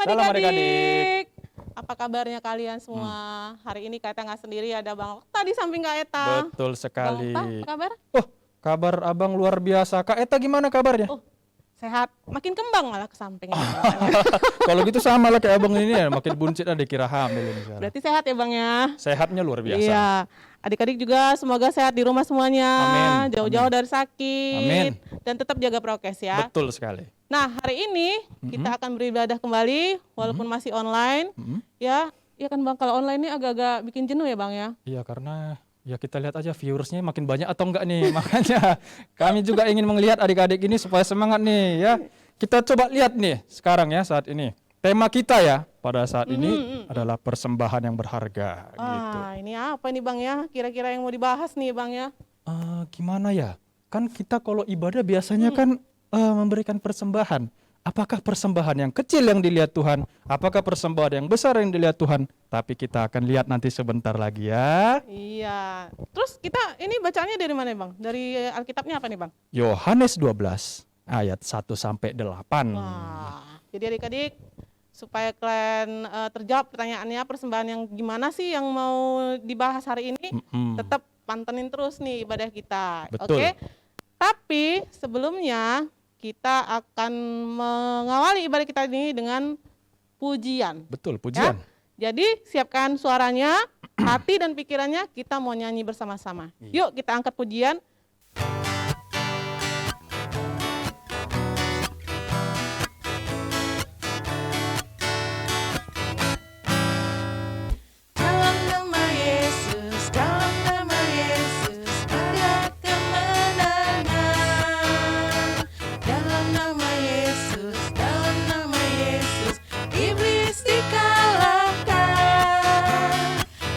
Salam adik-adik. adik-adik. Apa kabarnya kalian semua? Hari ini Kak Eta nggak sendiri, ada Bang Okta di samping Kak Eta. Betul sekali. Bang Okta, apa kabar? Oh, kabar abang luar biasa. Kak Eta gimana kabarnya? Oh, sehat. Makin kembang malah ke samping. Kalau gitu sama lah kayak abang ini ya, makin buncit lah dikira hamil ini sekarang. Berarti sehat ya Bang ya? Sehatnya luar biasa. Iya. Adik-adik juga semoga sehat di rumah semuanya. Amin. Jauh-jauh Amin. dari sakit. Amin. Dan tetap jaga prokes ya. Betul sekali. Nah, hari ini kita akan beribadah kembali walaupun masih online. Ya kan Bang, kalau online ini agak-agak bikin jenuh ya Bang ya. Iya, karena ya kita lihat aja viewersnya makin banyak atau enggak nih. Makanya kami juga ingin melihat adik-adik ini supaya semangat nih ya. Kita coba lihat nih sekarang ya saat ini. Tema kita ya pada saat ini adalah persembahan yang berharga gitu. Ini apa nih Bang ya? Kira-kira yang mau dibahas nih Bang ya? Gimana ya? Kan kita kalau ibadah biasanya kan memberikan persembahan. Apakah persembahan yang kecil yang dilihat Tuhan? Apakah persembahan yang besar yang dilihat Tuhan? Tapi kita akan lihat nanti sebentar lagi ya. Iya. Terus kita ini bacaannya dari mana Bang? Dari Alkitabnya apa nih Bang? Yohanes 12 ayat 1 sampai 8. Wah. Jadi adik-adik, supaya kalian terjawab pertanyaannya, persembahan yang gimana sih yang mau dibahas hari ini, tetap pantengin terus nih ibadah kita. Betul. Oke? Tapi sebelumnya kita akan mengawali ibadah kita ini dengan pujian. Betul, pujian. Ya? Jadi siapkan suaranya, hati dan pikirannya, kita mau nyanyi bersama-sama. Yuk kita angkat pujian. Dalam nama Yesus, dalam nama Yesus, ada kemenangan. Dalam nama Yesus, iblis dikalahkan.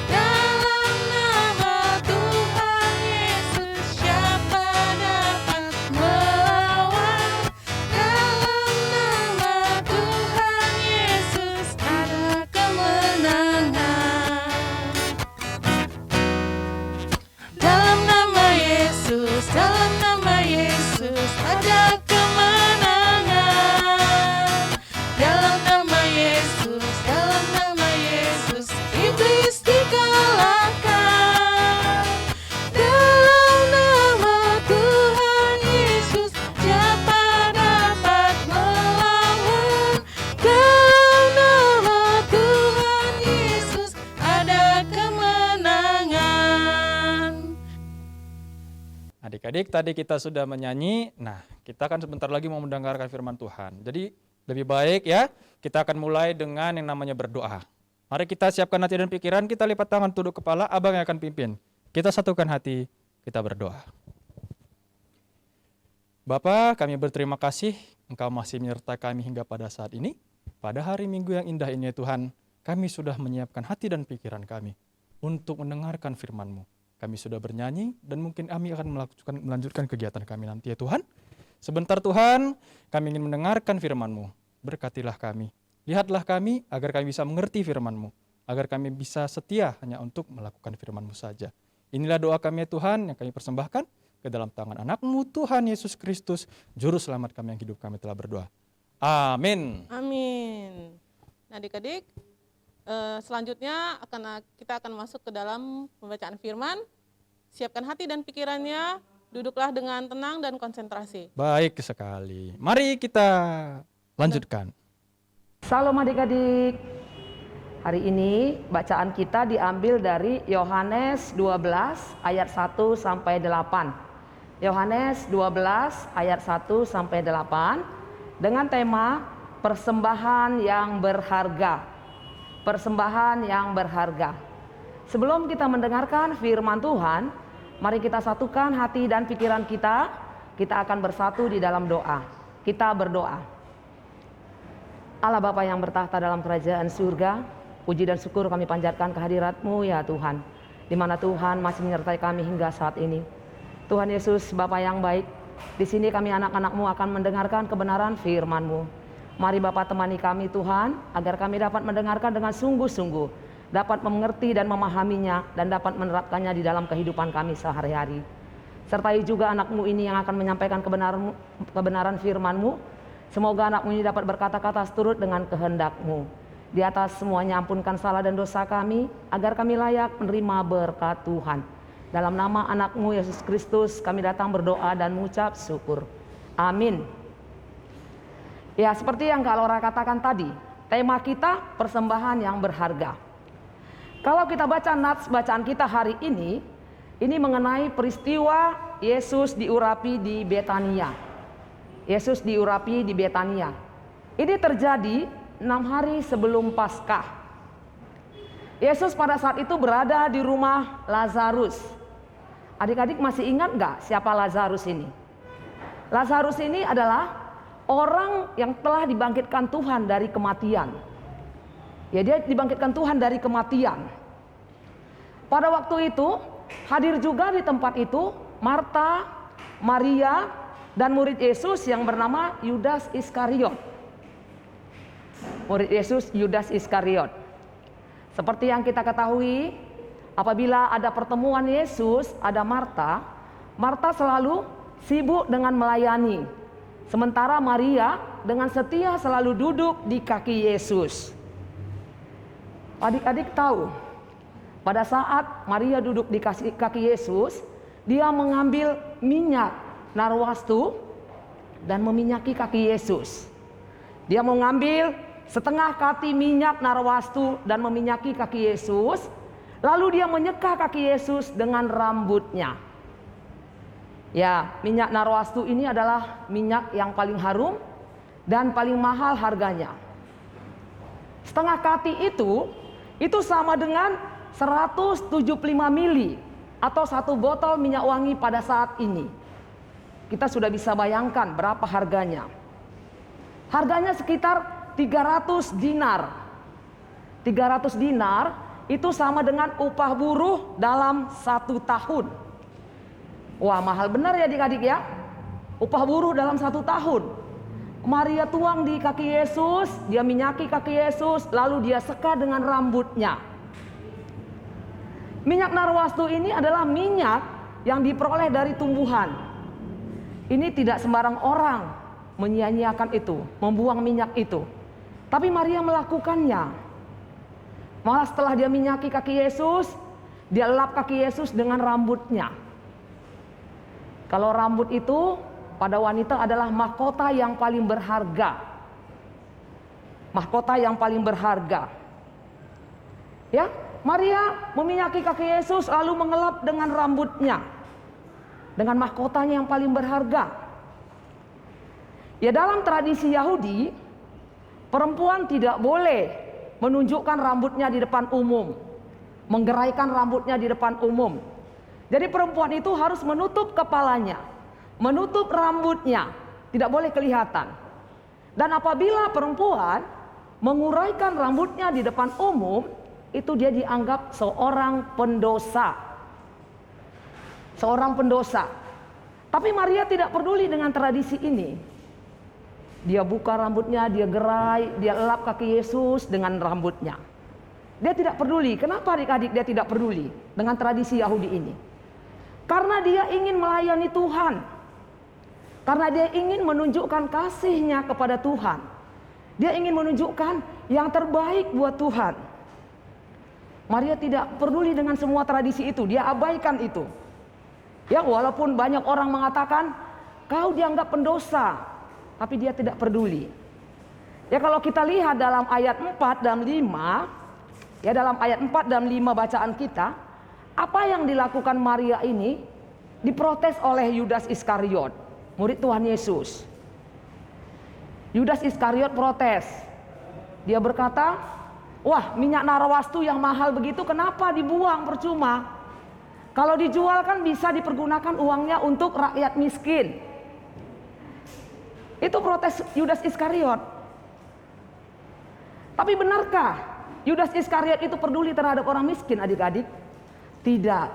Dalam nama Tuhan Yesus, siapa dapat melawan? Dalam nama Tuhan Yesus, ada kemenangan. Dalam nama Yesus, ada kemenangan. Dalam nama Yesus, iblis dikalahkan. Dalam nama Tuhan Yesus, siapa dapat melawan? Dalam nama Tuhan Yesus, ada kemenangan. Adik-adik, tadi kita sudah menyanyi. Nah, kita akan sebentar lagi mau mendengarkan firman Tuhan. Jadi, lebih baik ya, kita akan mulai dengan yang namanya berdoa. Mari kita siapkan hati dan pikiran, kita lipat tangan, tunduk kepala, abang yang akan pimpin. Kita satukan hati, kita berdoa. Bapa, kami berterima kasih Engkau masih menyertai kami hingga pada saat ini. Pada hari Minggu yang indah ini ya Tuhan, kami sudah menyiapkan hati dan pikiran kami untuk mendengarkan firman-Mu. Kami sudah bernyanyi dan mungkin kami akan melanjutkan kegiatan kami nanti ya Tuhan. Sebentar Tuhan, kami ingin mendengarkan firman-Mu. Berkatilah kami. Lihatlah kami agar kami bisa mengerti firman-Mu. Agar kami bisa setia hanya untuk melakukan firman-Mu saja. Inilah doa kami ya Tuhan yang kami persembahkan ke dalam tangan anak-Mu Tuhan Yesus Kristus, Juru Selamat kami yang hidup, kami telah berdoa. Amin. Amin. Nah adik-adik, selanjutnya kita akan masuk ke dalam pembacaan firman. Siapkan hati dan pikirannya, duduklah dengan tenang dan konsentrasi. Baik sekali. Mari kita lanjutkan. Salam adik-adik. Hari ini bacaan kita diambil dari Yohanes 12 ayat 1 sampai 8. Yohanes 12 ayat 1 sampai 8 dengan tema persembahan yang berharga. Persembahan yang berharga. Sebelum kita mendengarkan firman Tuhan, mari kita satukan hati dan pikiran kita. Kita akan bersatu di dalam doa. Kita berdoa. Allah Bapa yang bertahta dalam kerajaan surga, puji dan syukur kami panjatkan kehadirat-Mu ya Tuhan, di mana Tuhan masih menyertai kami hingga saat ini. Tuhan Yesus, Bapa yang baik, di sini kami anak-anak-Mu akan mendengarkan kebenaran firman-Mu. Mari Bapa temani kami Tuhan, agar kami dapat mendengarkan dengan sungguh-sungguh, dapat mengerti dan memahaminya, dan dapat menerapkannya di dalam kehidupan kami sehari-hari. Sertai juga anak-Mu ini yang akan menyampaikan kebenaran firman-Mu, Semoga anakmu ini dapat berkata-kata seturut dengan kehendak-Mu. Di atas semuanya ampunkan salah dan dosa kami, agar kami layak menerima berkat Tuhan. Dalam nama anak-Mu Yesus Kristus kami datang berdoa dan mengucap syukur. Amin. Ya, seperti yang Kak Laura katakan tadi, tema kita persembahan yang berharga. Kalau kita baca nats bacaan kita hari ini mengenai peristiwa Yesus diurapi di Betania. Yesus diurapi di Betania. Ini terjadi 6 hari sebelum Paskah. Yesus pada saat itu berada di rumah Lazarus. Adik-adik masih ingat nggak siapa Lazarus ini? Lazarus ini adalah orang yang telah dibangkitkan Tuhan dari kematian. Ya, dia dibangkitkan Tuhan dari kematian. Pada waktu itu hadir juga di tempat itu Marta, Maria, dan murid Yesus yang bernama Yudas Iskariot. Murid Yesus Yudas Iskariot. Seperti yang kita ketahui, apabila ada pertemuan Yesus, ada Marta, Marta selalu sibuk dengan melayani. Sementara Maria dengan setia selalu duduk di kaki Yesus. Adik-adik tahu, pada saat Maria duduk di kaki Yesus, dia mengambil minyak narwastu dan meminyaki kaki Yesus. Dia mengambil setengah kati minyak narwastu dan meminyaki kaki Yesus. Lalu dia menyeka kaki Yesus dengan rambutnya. Ya, minyak narwastu ini adalah minyak yang paling harum dan paling mahal harganya. Setengah kati itu sama dengan 175 mili atau 1 botol minyak wangi pada saat ini. Kita sudah bisa bayangkan berapa harganya. Harganya sekitar 300 dinar. 300 dinar itu sama dengan upah buruh dalam 1 tahun. Wah, mahal benar ya adik-adik ya. Upah buruh dalam 1 tahun. Maria tuang di kaki Yesus, dia minyaki kaki Yesus, lalu dia seka dengan rambutnya. Minyak narwastu ini adalah minyak yang diperoleh dari tumbuhan. Ini tidak sembarang orang menyia-nyiakan itu, membuang minyak itu. Tapi Maria melakukannya. Malah setelah dia minyaki kaki Yesus, dia lap kaki Yesus dengan rambutnya. Kalau rambut itu pada wanita adalah mahkota yang paling berharga. Mahkota yang paling berharga. Ya, Maria meminyaki kaki Yesus lalu mengelap dengan rambutnya. Dengan mahkotanya yang paling berharga. Ya, dalam tradisi Yahudi, perempuan tidak boleh menunjukkan rambutnya di depan umum, menggeraikan rambutnya di depan umum. Jadi perempuan itu harus menutup kepalanya, menutup rambutnya, tidak boleh kelihatan. Dan apabila perempuan menguraikan rambutnya di depan umum, itu dia dianggap seorang pendosa. Seorang pendosa. Tapi Maria tidak peduli dengan tradisi ini. Dia buka rambutnya, dia gerai, dia elap kaki Yesus dengan rambutnya. Dia tidak peduli. Kenapa adik-adik dia tidak peduli dengan tradisi Yahudi ini? Karena dia ingin melayani Tuhan. Karena dia ingin menunjukkan kasihnya kepada Tuhan. Dia ingin menunjukkan yang terbaik buat Tuhan. Maria tidak peduli dengan semua tradisi itu. Dia abaikan itu. Ya, walaupun banyak orang mengatakan kau dianggap pendosa, tapi dia tidak peduli. Ya, kalau kita lihat dalam ayat 4 dan 5, ya dalam ayat 4 dan 5 bacaan kita, apa yang dilakukan Maria ini diprotes oleh Yudas Iskariot, murid Tuhan Yesus. Yudas Iskariot protes. Dia berkata, wah, minyak narwastu yang mahal begitu kenapa dibuang percuma? Kalau dijual kan bisa dipergunakan uangnya untuk rakyat miskin. Itu protes Yudas Iskariot. Tapi benarkah Yudas Iskariot itu peduli terhadap orang miskin, adik-adik? Tidak.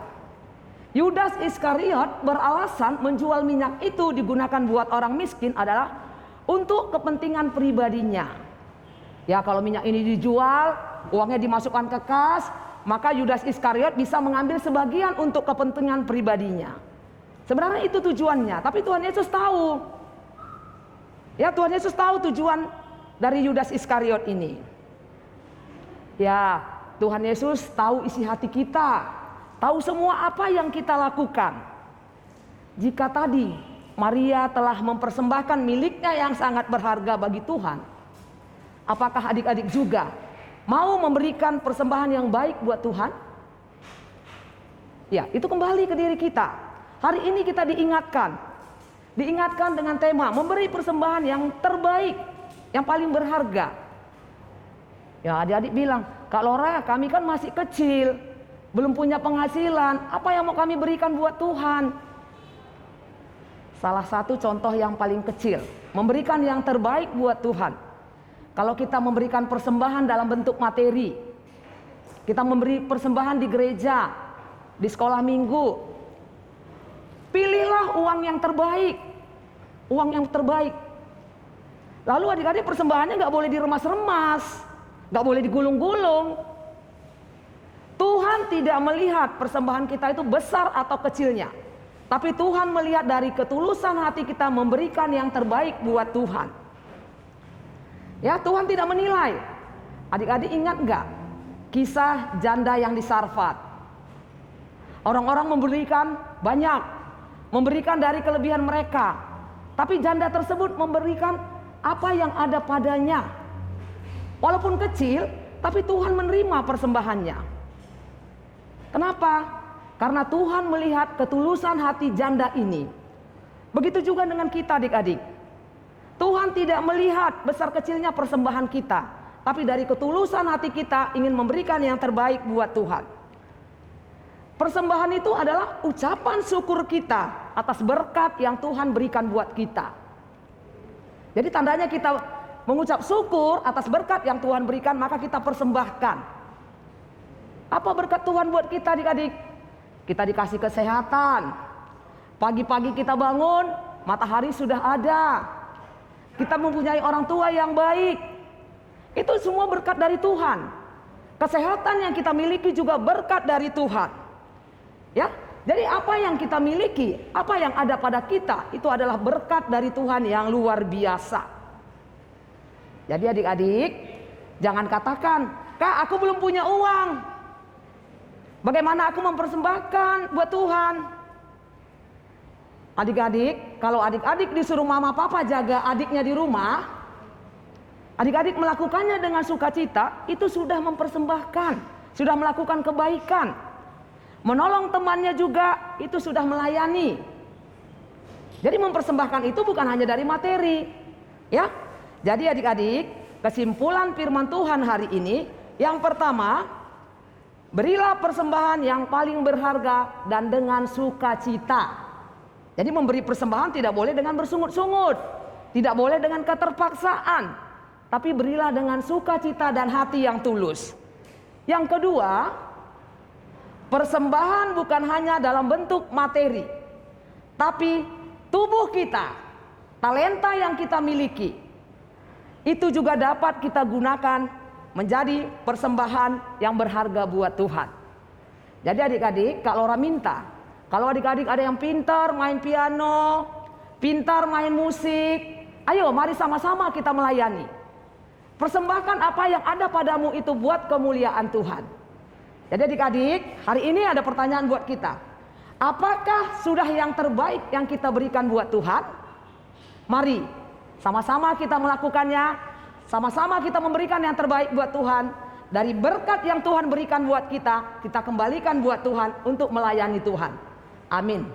Yudas Iskariot beralasan menjual minyak itu digunakan buat orang miskin adalah untuk kepentingan pribadinya. Ya, kalau minyak ini dijual, uangnya dimasukkan ke kas, maka Yudas Iskariot bisa mengambil sebagian untuk kepentingan pribadinya. Sebenarnya itu tujuannya, tapi Tuhan Yesus tahu. Ya, Tuhan Yesus tahu tujuan dari Yudas Iskariot ini. Ya, Tuhan Yesus tahu isi hati kita, tahu semua apa yang kita lakukan. Jika tadi Maria telah mempersembahkan miliknya yang sangat berharga bagi Tuhan, apakah adik-adik juga mau memberikan persembahan yang baik buat Tuhan? Ya, itu kembali ke diri kita. Hari ini kita diingatkan dengan tema memberi persembahan yang terbaik, yang paling berharga. Ya, adik-adik bilang, Kak Lora, kami kan masih kecil, belum punya penghasilan, apa yang mau kami berikan buat Tuhan? Salah satu contoh yang paling kecil, memberikan yang terbaik buat Tuhan. Kalau kita memberikan persembahan dalam bentuk materi, kita memberi persembahan di gereja, di sekolah minggu, pilihlah uang yang terbaik. Uang yang terbaik. Lalu adik-adik persembahannya nggak boleh diremas-remas, nggak boleh digulung-gulung. Tuhan tidak melihat persembahan kita itu besar atau kecilnya, tapi Tuhan melihat dari ketulusan hati kita memberikan yang terbaik buat Tuhan. Ya, Tuhan tidak menilai. Adik-adik ingat nggak kisah janda yang di Sarfat? Orang-orang memberikan banyak, memberikan dari kelebihan mereka, tapi janda tersebut memberikan apa yang ada padanya. Walaupun kecil, tapi Tuhan menerima persembahannya. Kenapa? Karena Tuhan melihat ketulusan hati janda ini. Begitu juga dengan kita, adik-adik. Tuhan tidak melihat besar kecilnya persembahan kita, tapi dari ketulusan hati kita ingin memberikan yang terbaik buat Tuhan. Persembahan itu adalah ucapan syukur kita atas berkat yang Tuhan berikan buat kita. Jadi tandanya kita mengucap syukur atas berkat yang Tuhan berikan, maka kita persembahkan. Apa berkat Tuhan buat kita, adik-adik? Kita dikasih kesehatan. Pagi-pagi kita bangun, matahari sudah ada. Kita mempunyai orang tua yang baik. Itu semua berkat dari Tuhan. Kesehatan yang kita miliki juga berkat dari Tuhan. Ya, jadi apa yang kita miliki, apa yang ada pada kita, itu adalah berkat dari Tuhan yang luar biasa. Jadi adik-adik, jangan katakan, Kak, aku belum punya uang, bagaimana aku mempersembahkan buat Tuhan? Adik-adik, kalau adik-adik disuruh mama papa jaga adiknya di rumah, adik-adik melakukannya dengan sukacita, itu sudah mempersembahkan, sudah melakukan kebaikan. Menolong temannya juga, itu sudah melayani. Jadi mempersembahkan itu bukan hanya dari materi, ya. Jadi adik-adik, kesimpulan firman Tuhan hari ini, yang pertama, berilah persembahan yang paling berharga dan dengan sukacita. Jadi memberi persembahan tidak boleh dengan bersungut-sungut, tidak boleh dengan keterpaksaan, tapi berilah dengan sukacita dan hati yang tulus. Yang kedua, persembahan bukan hanya dalam bentuk materi, tapi tubuh kita, talenta yang kita miliki, itu juga dapat kita gunakan menjadi persembahan yang berharga buat Tuhan. Jadi adik-adik, Kak Lora minta, kalau adik-adik ada yang pintar main piano, pintar main musik, ayo mari sama-sama kita melayani. Persembahkan apa yang ada padamu itu buat kemuliaan Tuhan. Jadi adik-adik, hari ini ada pertanyaan buat kita. Apakah sudah yang terbaik yang kita berikan buat Tuhan? Mari sama-sama kita melakukannya, sama-sama kita memberikan yang terbaik buat Tuhan. Dari berkat yang Tuhan berikan buat kita kembalikan buat Tuhan untuk melayani Tuhan. Amin.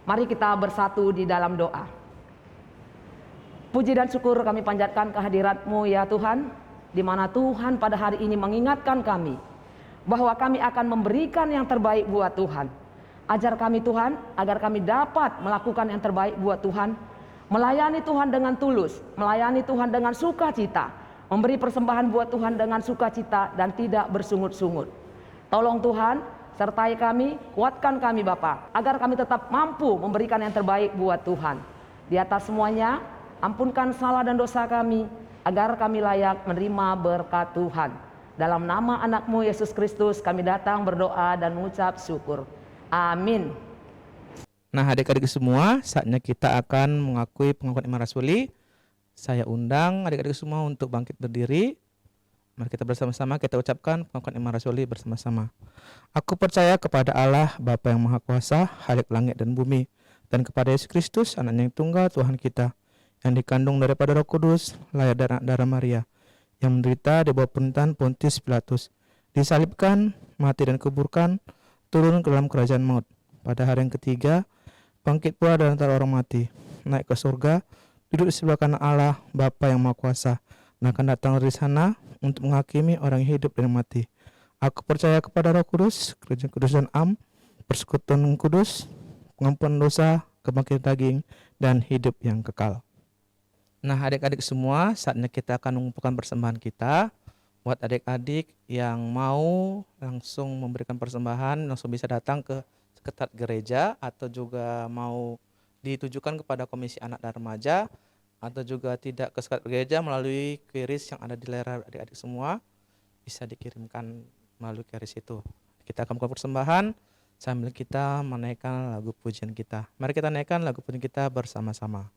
Mari kita bersatu di dalam doa. Puji dan syukur kami panjatkan kehadirat-Mu ya Tuhan, di mana Tuhan pada hari ini mengingatkan kami bahwa kami akan memberikan yang terbaik buat Tuhan. Ajar kami Tuhan, agar kami dapat melakukan yang terbaik buat Tuhan, melayani Tuhan dengan tulus, melayani Tuhan dengan sukacita, memberi persembahan buat Tuhan dengan sukacita dan tidak bersungut-sungut. Tolong Tuhan, sertai kami, kuatkan kami Bapa, agar kami tetap mampu memberikan yang terbaik buat Tuhan. Di atas semuanya, ampunkan salah dan dosa kami, agar kami layak menerima berkat Tuhan. Dalam nama anak-Mu Yesus Kristus kami datang berdoa dan mengucap syukur. Amin. Nah adik-adik semua, saatnya kita akan mengakui pengakuan iman rasuli. Saya undang adik-adik semua untuk bangkit berdiri. Mari kita bersama-sama kita ucapkan pengakuan iman rasuli bersama-sama. Aku percaya kepada Allah, Bapa yang Maha Kuasa, Khalik langit dan bumi, dan kepada Yesus Kristus, Anaknya yang tunggal Tuhan kita, yang dikandung daripada Roh Kudus, lahir dari darah Maria, yang menderita di bawah pemerintahan Pontius Pilatus, disalibkan, mati dan kuburkan, turun ke dalam kerajaan maut. Pada hari yang ketiga, bangkit pula dari antara orang mati, naik ke surga, duduk di sebelah kanan Allah, Bapa yang Maha Kuasa, dan akan datang dari sana untuk menghakimi orang yang hidup dan mati. Aku percaya kepada Roh Kudus, Gereja Kudus dan Am, persekutuan kudus, pengampunan dosa, kebangkitan daging, dan hidup yang kekal. Nah, adik-adik semua, saatnya kita akan mengumpulkan persembahan kita. Buat adik-adik yang mau langsung memberikan persembahan, langsung bisa datang ke sekretariat gereja, atau juga mau ditujukan kepada Komisi Anak dan Remaja, atau juga tidak ke sekretariat gereja melalui QRIS yang ada di layar adik-adik semua, bisa dikirimkan melalui QRIS itu. Kita akan membuka persembahan sambil kita menaikkan lagu pujian kita. Mari kita naikkan lagu pujian kita bersama-sama.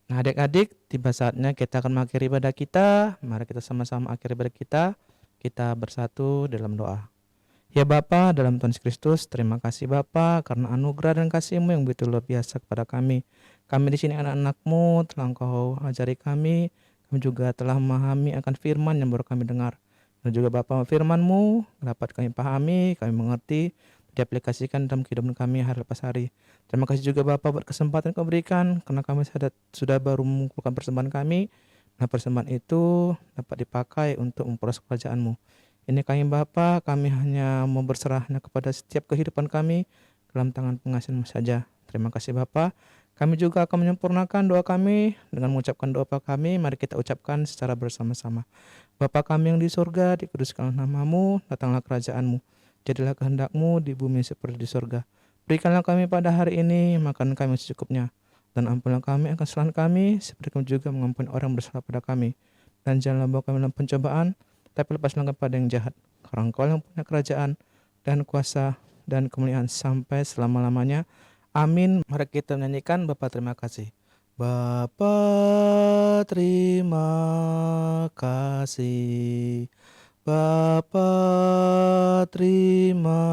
Nah, adik-adik, tiba saatnya kita akan mengakhiri ibadah kita. Mari kita sama-sama akhiri ibadah kita. Kita bersatu dalam doa. Ya Bapa, dalam Tuhan Yesus Kristus, terima kasih Bapa karena anugerah dan kasih-Mu yang begitu luar biasa kepada kami. Kami di sini anak-anak-Mu, telah Engkau ajari kami. Kami juga telah memahami akan firman yang baru kami dengar. Dan juga Bapa, firman-Mu dapat kami pahami, kami mengerti, diaplikasikan dalam kehidupan kami hari lepas hari. Terima kasih juga Bapak buat kesempatan yang Kau berikan, karena kami sudah baru mengumpulkan persembahan kami. Nah, persembahan itu dapat dipakai untuk memperoleh kerajaan-Mu. Ini kami Bapa, kami hanya mau berserahnya kepada setiap kehidupan kami dalam tangan pengasihan-Mu saja. Terima kasih Bapa. Kami juga akan menyempurnakan doa kami dengan mengucapkan doa kami. Mari kita ucapkan secara bersama-sama. Bapa kami yang di surga, dikuduskanlah nama-Mu, datanglah kerajaan-Mu. Jadilah kehendak-Mu di bumi seperti di surga. Berikanlah kami pada hari ini makanan kami secukupnya. Dan ampunilah kami akan kesalahan kami, seperti kami juga mengampuni orang yang bersalah pada kami. Dan janganlah bawa kami dalam pencobaan, tapi lepaslah kami pada yang jahat. Karena Engkau yang punya kerajaan, dan kuasa, dan kemuliaan sampai selama-lamanya. Amin. Mari kita menyanyikan Bapa terima kasih. Bapa terima kasih. Bapa terima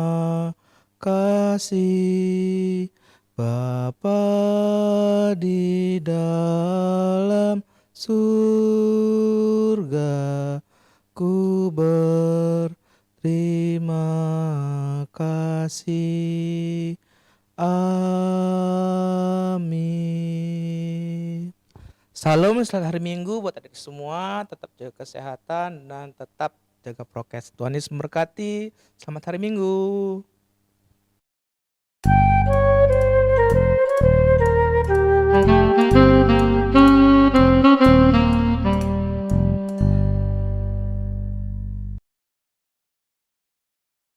kasih. Bapa di dalam surga, ku berterima kasih. Amin. Salam selamat hari Minggu buat adik semua. Tetap jaga kesehatan dan tetap jaga prokes. Tuhan Yesus memberkati. Selamat hari Minggu.